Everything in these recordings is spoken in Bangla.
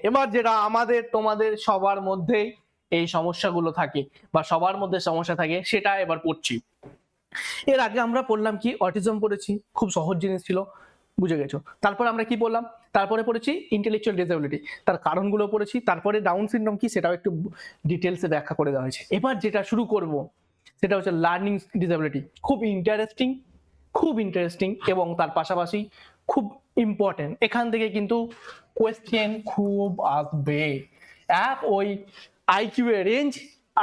এবার যেটা আমাদের তোমাদের সবার মধ্যেই এই সমস্যাগুলো থাকে বা সবার মধ্যে সমস্যা থাকে সেটা এবার পড়ছি। এর আগে আমরা পড়লাম কি, অটিজম পড়েছি, খুব সহজ জিনিস ছিল, বুঝে গেছো। তারপরে আমরা কি পড়লাম, তারপরে পড়েছি ইন্টেলেকচুয়াল ডিসএবিলিটি, তার কারণগুলো পড়েছি, তারপরে ডাউন সিনড্রোম কি সেটাও একটু ডিটেলসে ব্যাখ্যা করে দেওয়া হয়েছে। এবার যেটা শুরু করব সেটা হচ্ছে লার্নিং ডিসএবিলিটি। খুব ইন্টারেস্টিং এবং তার পাশাপাশি খুব ইম্পর্টেন্ট। এখান থেকে কিন্তু কোয়েশ্চেন খুব আসবে, এক ওই আইকিউ এর রেঞ্জ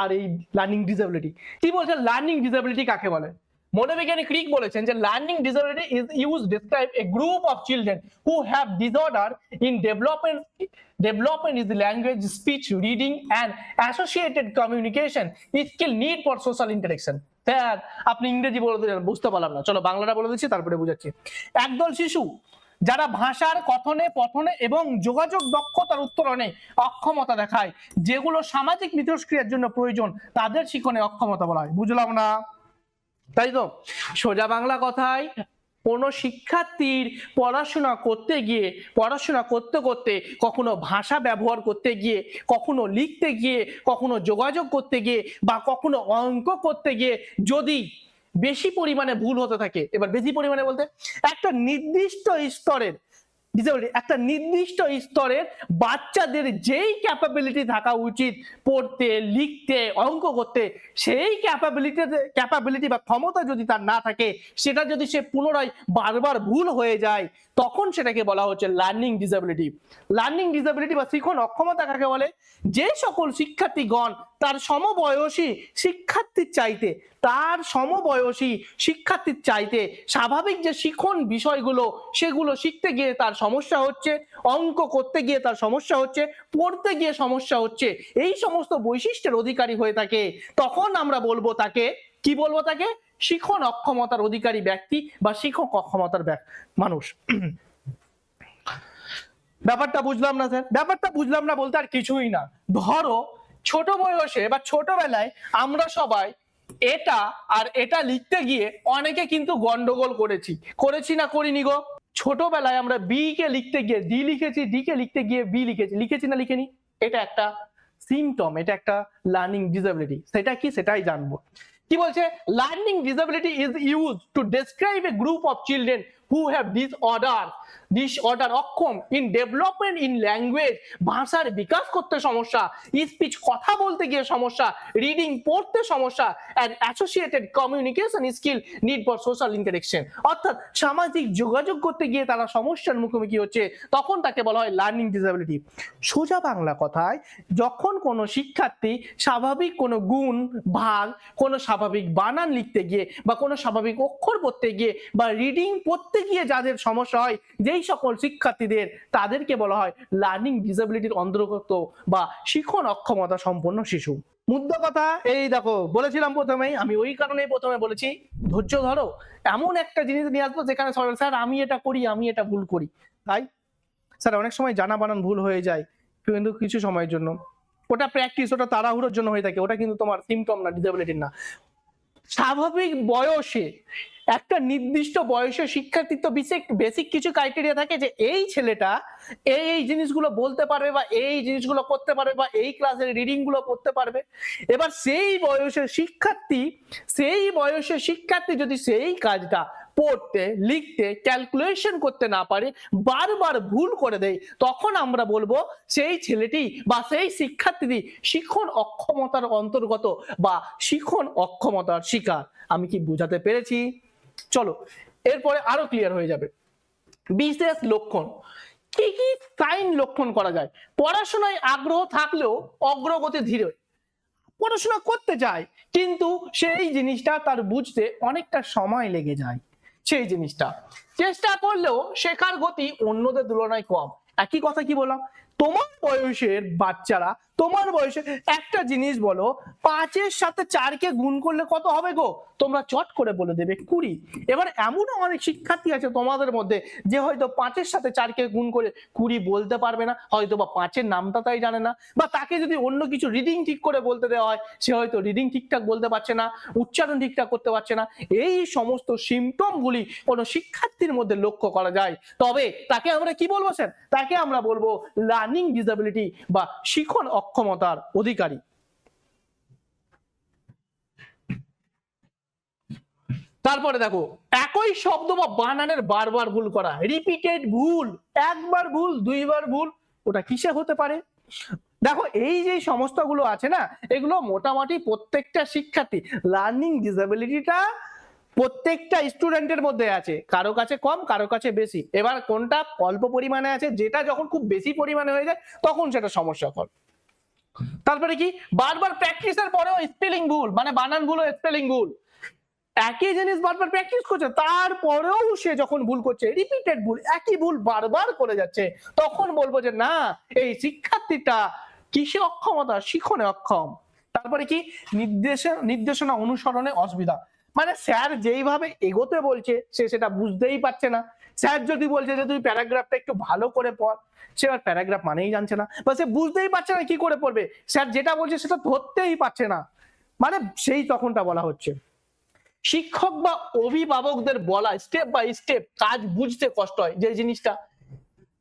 আর এই লার্নিং ডিসএবিলিটি। কি বলছে লার্নিং ডিসএবিলিটি কাকে বলে? মনোবিজ্ঞানী ক্রিক বলেছেন যে learning disability is use describe A group of children who have disorder in development is language, speech, reading and associated communication skill need for social interaction. Sir আপনি ইংরেজি বলতে বুঝতে পারলাম না, চলো বাংলাটা বলে দিচ্ছি তারপরে বুঝাচ্ছি। একদল শিশু যারা ভাষার কথনে পঠনে এবং যোগাযোগ দক্ষতার উত্তরণে অক্ষমতা দেখায়, যেগুলো সামাজিক মিথস্ক্রিয়ার জন্য প্রয়োজন, তাদের শিখনে অক্ষমতা বলা হয়। বুঝলাম না, তাই তো? সোজা বাংলা কথায় কোন শিক্ষার্থীর পড়াশোনা করতে করতে কখনো ভাষা ব্যবহার করতে গিয়ে, কখনো লিখতে গিয়ে, কখনো যোগাযোগ করতে গিয়ে বা কখনো অঙ্ক করতে গিয়ে যদি বেশি পরিমাণে ভুল হতে থাকে, এবার বেশি পরিমাণে বলতে একটা নির্দিষ্ট স্তরের বাচ্চাদের যেই ক্যাপাবিলিটি থাকা উচিত পড়তে, লিখতে, অঙ্ক করতে, সেই ক্যাপাবিলিটি বা ক্ষমতা যদি তার না থাকে, সেটা যদি সে পুনরায় বারবার ভুল হয়ে যায়, তখন সেটাকে বলা হচ্ছে লার্নিং ডিসএবিলিটি। লার্নিং ডিসএবিলিটি বা শিখন অক্ষমতা কাকে বলে? যে সকল শিক্ষার্থীগণ তার সমবয়সী শিক্ষার্থীর চাইতে স্বাভাবিক যে শিখন বিষয়গুলো সেগুলো শিখতে গিয়ে তার সমস্যা হচ্ছে, অঙ্ক করতে গিয়ে তার সমস্যা হচ্ছে, পড়তে গিয়ে সমস্যা হচ্ছে, এই সমস্ত বৈশিষ্ট্যের অধিকারী হয়ে থাকে, তখন আমরা বলবো তাকে কি বলবো? তাকে শিখন অক্ষমতার অধিকারী ব্যক্তি বা শিক্ষক অক্ষমতার মানুষ। ব্যাপারটা বুঝলাম না স্যার? ব্যাপারটা বুঝলাম না বলতে আর কিছুই না। ধরো ছোট বয়সে বা ছোটবেলায় আমরা সবাই এটা আর এটা লিখতে গিয়ে অনেকে কিন্তু গন্ডগোল করেছি না করিনি গো? ছোটবেলায় আমরা বি কে লিখতে গিয়ে ডি লিখেছি, ডি কে লিখতে গিয়ে বি লিখেছি না লিখেনি? এটা একটা সিমটম, এটা একটা লার্নিং ডিসএবিলিটি। সেটা কি সেটাই জানবো। কি বলছে? Learning disability is used to describe a group of children who have disorder অক্ষম ইন ডেভেলপমেন্ট ইন ল্যাঙ্গুয়েজ, ভাষার বিকাশ করতে সমস্যা, স্পিচ কথা বলতে গিয়ে সমস্যা, রিডিং পড়তে সমস্যা, and associated communication skill need for social interaction. অর্থাৎ সামাজিক যোগাযোগ করতে গিয়ে তারা সমস্যার মুখোমুখি হচ্ছে, তখন তাকে বলা হয় লার্নিং ডিসএবিলিটি। সোজা বাংলা কথায় যখন কোনো শিক্ষার্থী স্বাভাবিক কোনো গুণ, ভাগ, কোনো স্বাভাবিক বানান লিখতে গিয়ে বা কোনো স্বাভাবিক অক্ষর পড়তে গিয়ে বা রিডিং পড়তে গিয়ে যাদের সমস্যা হয়, যেই সকল শিক্ষার্থীদের, তাদেরকে বলা হয় লার্নিং ডিসএবিলিটির অন্তর্গত বা শিখন অক্ষমতা সম্পন্ন শিশু। মুদ্রা কথা এই দেখো বলেছিলাম প্রথমেই, আমি ওই কারণেই প্রথমে বলেছি ধৈর্য ধরো, এমন একটা জিনিস নিয়ে আসবো যেখানে স্যার আমি এটা করি, আমি এটা ভুল করি। তাই স্যার অনেক সময় জানা বানান ভুল হয়ে যায়, কিন্তু কিছু সময়ের জন্য, ওটা প্র্যাকটিস, ওটা তাড়াহুড়োর জন্য হয়ে থাকে, ওটা কিন্তু তোমার সিমটম না, ডিসএবিলিটির না। স্বাভাবিক বয়সে একটা নির্দিষ্ট বয়সে শিক্ষার্থীর তো বেসিক কিছু ক্রাইটেরিয়া থাকে যে এই ছেলেটা এই জিনিসগুলো বলতে পারবে বা এই জিনিসগুলো করতে পারবে বা এই ক্লাসের রিডিং গুলো করতে পারবে। এবার সেই বয়সের শিক্ষার্থী যদি সেই কাজটা পড়তে, লিখতে, ক্যালকুলেশন করতে না পারে, বারবার ভুল করে দেয়, তখন আমরা বলবো সেই ছেলেটি বা সেই শিক্ষার্থীটি শিখন অক্ষমতার অন্তর্গত বা শিখন অক্ষমতার শিকার। আমি কি বোঝাতে পেরেছি? চলো এরপরে আরো ক্লিয়ার হয়ে যাবে। বিশেষ লক্ষণ কি কি সাইন লক্ষণ করা যায়? পড়াশোনায় আগ্রহ থাকলেও অগ্রগতি ধীরে, পড়াশোনা করতে চায় কিন্তু সেই জিনিসটা তার বুঝতে অনেকটা সময় লেগে যায়, সেই জিনিসটা চেষ্টা করলেও শেখার গতি অন্যদের তুলনায় কম। একই কথা কি বললাম, তোমার বয়সের বাচ্চারা তোমার বয়সে একটা জিনিস বলো, 5-এর সাথে 4-কে গুণ করলে কত হবে গো? তোমরা চট করে বলে দেবে 20। এবার এমনও অনেক শিক্ষার্থী আছে তোমাদের মধ্যে যে হয়তো 5-এর সাথে 4-কে গুণ করে 20 বলতে পারবে না, হয়তো বা 5-এর নামটা তাই জানে না, বা তাকে যদি অন্য কিছু রিডিং ঠিক করে বলতে দেওয়া হয় সে হয়তো রিডিং ঠিকঠাক বলতে পারছে না, উচ্চারণ ঠিকঠাক করতে পারছে না। এই সমস্ত সিমটমগুলি কোনো শিক্ষার্থীর মধ্যে লক্ষ্য করা যায়, তবে তাকে আমরা কি বলবো স্যার? তাকে আমরা বলবো লার্নিং ডিসএবিলিটি বা শিখন অক্ষমতার অধিকারী। তারপরে দেখো, একই শব্দ বা বানানের বারবার ভুল করা, রিপিটেড ভুল, একবার ভুল, দুইবার ভুল, ওটা কিসে হতে পারে? দেখো এই যে সমস্তগুলো আছে না, এগুলো মোটামুটি প্রত্যেকটা শিক্ষার্থী, লার্নিং ডিসএবিলিটিটা প্রত্যেকটা স্টুডেন্টের মধ্যে আছে, কারো কাছে কম কারো কাছে বেশি। এবার কোনটা অল্প পরিমাণে আছে, যেটা যখন খুব বেশি পরিমাণে হয়ে যায় তখন সেটা সমস্যা কর। তারপরে কি, বারবার প্র্যাকটিসের পরেও স্পেলিং ভুল, মানে বানান ভুল ও স্পেলিং ভুল, একই জিনিস বারবার প্র্যাকটিস করছে তারপরেও সে যখন ভুল করছে, রিপিটেড ভুল, একই ভুল বারবার করে যাচ্ছে, তখন বলবো যে না, এই কিসে অক্ষমতা? শিখনে অক্ষম। তারপরে কি, নির্দেশনা অনুসরণে অসুবিধা, মানে স্যার যেইভাবে এগোতে বলছে সে সেটা বুঝতেই পারছে না। স্যার যদি বলছে যে তুই প্যারাগ্রাফটা একটু ভালো করে পড়, সে আর প্যারাগ্রাফ মানেই জানছে না, বা সে বুঝতেই পারছে না কি করে পড়বে, স্যার যেটা বলছে সেটা ধরতেই পারছে না, মানে সেই তখনটা বলা হচ্ছে। শিক্ষক বা অভিভাবকদের বলা স্টেপ বাই স্টেপ কাজ বুঝতে কষ্ট হয়, যে জিনিসটা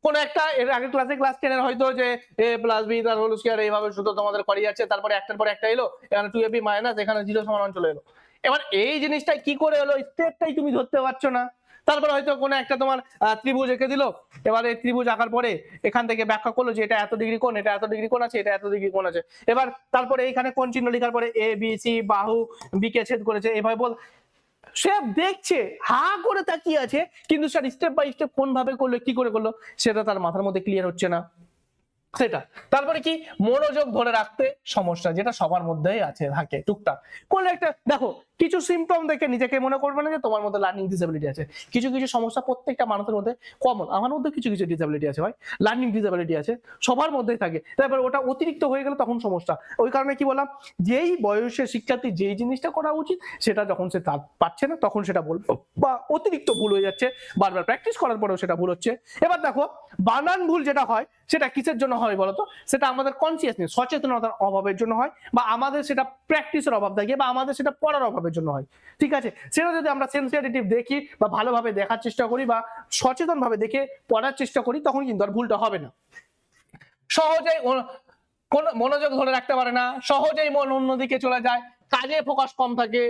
কোন একটা এর আগে ক্লাস 10 এর হয়তো যে a + b তার হোল স্কয়ার এইভাবে শুধু তোমাদের করিয়ে যাচ্ছে, তারপরে একটার পর একটা এলো, এখানে 2ab মাইনাস, এখানে 0 সমান 1 চলে এলো। এবার এই জিনিসটা কি করে হলো, স্টেপটাই তুমি ধরতে পারছো না। তারপরে হয়তো কোনো একটা তোমার ত্রিভুজ এঁকে দিল, এবারে ত্রিভুজ আঁকার পরে এখান থেকে ব্যাখ্যা করলো যে এটা এত ডিগ্রি কোণ, এটা এত ডিগ্রি কোণ আছে, এটা এত ডিগ্রি কোণ আছে। এবার তারপরে এইখানে কোণ চিহ্ন লেখার পরে a b c বাহু b কে ছেদ করেছে, এভাবে বল, সে দেখছে হা করে তাকিয়ে আছে, কিন্তু স্যার স্টেপ বাই স্টেপ কোন ভাবে করলো কি করে করলো সেটা তার মাথার মধ্যে ক্লিয়ার হচ্ছে না সেটা। তারপরে কি, মনোযোগ ধরে রাখতে সমস্যা, যেটা সবার মধ্যেই আছে, থাকে টুকটাক করলে একটা। দেখো কিছু সিমটম দেখে নিজেকে মনে করবে না যে তোমার মধ্যে লার্নিং ডিসএবিলিটি আছে, কিছু কিছু সমস্যা প্রত্যেকটা মানুষের মধ্যে কমন, আমার মধ্যে কিছু কিছু ডিসএবিলিটি আছে ভাই, লার্নিং ডিসএবিলিটি আছে, সবার মধ্যেই থাকে। তারপর ওটা অতিরিক্ত হয়ে গেলে তখন সমস্যা। ওই কারণে কি বললাম, যেই বয়সের শিক্ষার্থী যেই জিনিসটা করা উচিত সেটা যখন সে পাচ্ছে না তখন সেটা বলবো, বা অতিরিক্ত ভুল হয়ে যাচ্ছে, বারবার প্র্যাকটিস করার পরেও সেটা ভুল হচ্ছে। এবার দেখো বানান ভুল যেটা হয় সেটা কিসের জন্য হয় বলতো? সেটা আমাদের কনসিয়াসনেস, সচেতনতার অভাবের জন্য হয়, বা আমাদের সেটা প্র্যাকটিসের অভাব থাকে, বা আমাদের সেটা পড়ার অভাবের জন্য হয়। ঠিক আছে, সেটা যদি আমরা সেন্সিটিভ দেখি বা ভালোভাবে দেখার চেষ্টা করি বা সচেতন ভাবে দেখে পড়ার চেষ্টা করি, তখন কিন্তু আর ভুলটা হবে না। সহজেই কোন মনোযোগ ধরে রাখতে পারে না, সহজেই মন অন্যদিকে চলে যায়, কাজে ফোকাস কম থাকে।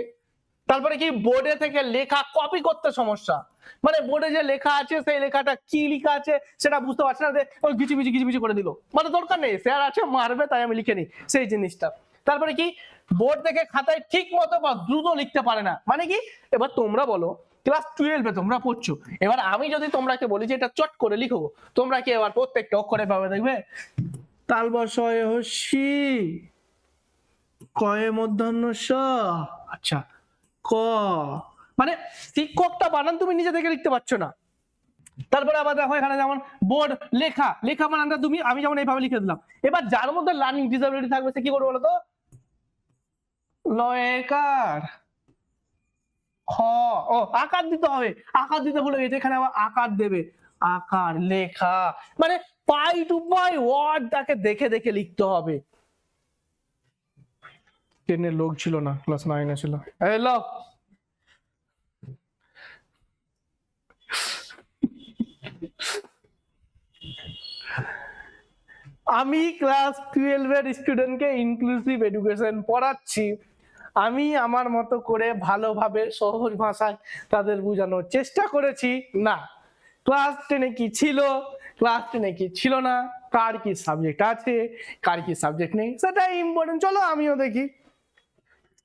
তারপরে কি, বোর্ডে থেকে লেখা কপি করতে সমস্যা, মানে বোর্ডে যে লেখা আছে সেই লেখাটা কি লেখা আছে সেটা বুঝতে পারছে না, ওই গিচিমিচি করে দিল, মানে দরকার নেই, স্যার আছে মারবে তাই আমি লিখে নিই সেই জিনিসটা। তারপরে কি, বোর্ড থেকে খাতায় ঠিক মতো বা দ্রুত লিখতে পারে না, মানে কি, এবার তোমরা বলো ক্লাস 12-এ তোমরা পড়ছো, এবার আমি যদি তোমরাকে বলি যে এটা চট করে লিখো, তোমরা কি এবার প্রত্যেকটা অক্ষরে পাবে? দেখবে তালবর্ষয় হস্যি, কয়ে মধ্যাহ্ন স, আচ্ছা ক, মানে শিক্ষকটা বানান তুমি নিজে থেকে লিখতে পারছো না। তারপরে আবার দেখো এখানে যেমন বোর্ড লেখা বানানটা তুমি আমি যেমন এইভাবে লিখে দিলাম, এবার যার মধ্যে লার্নিং ডিসএবিলিটি থাকবে সে কি করবে বলতো? লয়কার খ, ও আকার দিতে হবে, আকার দিতে ভুলে গেছে, এখানে আবার আকার দেবে, আকার লেখা, মানে পাই টু পাই ওয়ার্ডটাকে দেখে দেখে লিখতে হবে। 10-এর লোক ছিল না, ক্লাস 9-এ ছিল। হ্যালো, আমি ক্লাস 12-এর স্টুডেন্টকে ইনক্লুসিভ এডুকেশন পড়াচ্ছি, আমি আমার মতো করে ভালোভাবে সহজ ভাষায় তাদের বোঝানোর চেষ্টা করেছি। না, ক্লাস 10-এ কি ছিল, ক্লাস 10-এ কি ছিল না, কার কি সাবজেক্ট আছে কার কি সাবজেক্ট নেই সেটা ইম্পর্টেন্ট। চলো আমিও দেখি,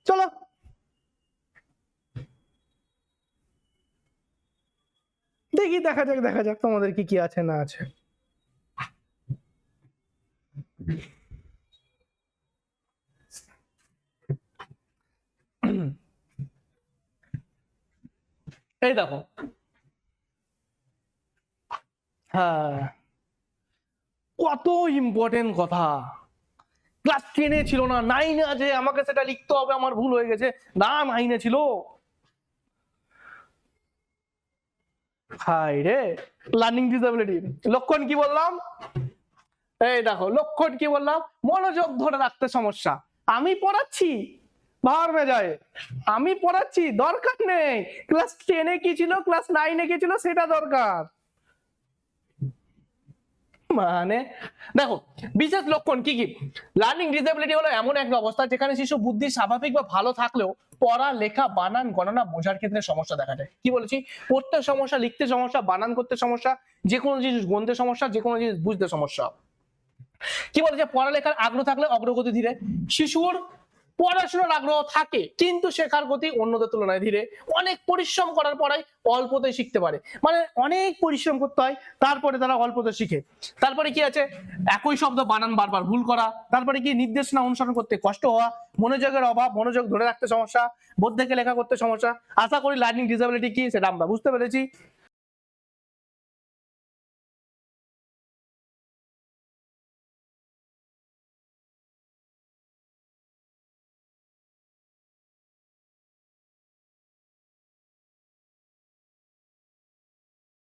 চলো দেখি, দেখা যাক তোমাদের কি কি আছে না আছে। এই দেখো, হ্যাঁ কত ইম্পর্টেন্ট কথা, ক্লাস 10-এ ছিল না, 9-এ আছে, আমাকে সেটা লিখতে হবে, আমার ভুল হয়ে গেছে। না, 9-এ ছিল। হাই রে, লার্নিং ডিসেবিলিটি লক্ষণ কি বললাম? এই দেখো লক্ষণ কি বললাম, মনোযোগ ধরে রাখতে সমস্যা। আমি পড়াচ্ছি ভার মেজায়, আমি পড়াচ্ছি, দরকার নেই ক্লাস 10-এ কি ছিল, ক্লাস 9-এ কি ছিল সেটা দরকার। মানে দেখো বিশেষ লক্ষণ কি কি? লার্নিং ডিসেবিলিটি হলো এমন একটা অবস্থা যেখানে শিশু বুদ্ধি স্বাভাবিক বা ভালো থাকলেও পড়া, লেখা, বানান, গণনা বোঝার ক্ষেত্রে সমস্যা দেখা যায়। কি বলেছি? পড়তে সমস্যা, লিখতে সমস্যা, বানান করতে সমস্যা, যে কোনো জিনিস গণতে সমস্যা, যে কোনো জিনিস বুঝতে সমস্যা। কি বলেছে? পড়ালেখার আগ্রহ থাকলে অগ্রগতি ধীরে। শিশুর পড়াশোনার আগ্রহ থাকে কিন্তু শেখার গতি অন্যদের তুলনায় ধীরে। অনেক পরিশ্রম করার পরেই অল্পতে শিখতে পারে, মানে অনেক পরিশ্রম করতে হয় তারপরে তারা অল্পতে শিখে। তারপরে কি আছে? একই শব্দ বানান বারবার ভুল করা, তারপরে কি নির্দেশনা অনুসরণ করতে কষ্ট হওয়া, মনোযোগের অভাব, মনোযোগ ধরে রাখতে সমস্যা, বোধ থেকে লেখা করতে সমস্যা। আশা করি লার্নিং ডিসেবিলিটি কি সেটা আমরা বুঝতে পেরেছি।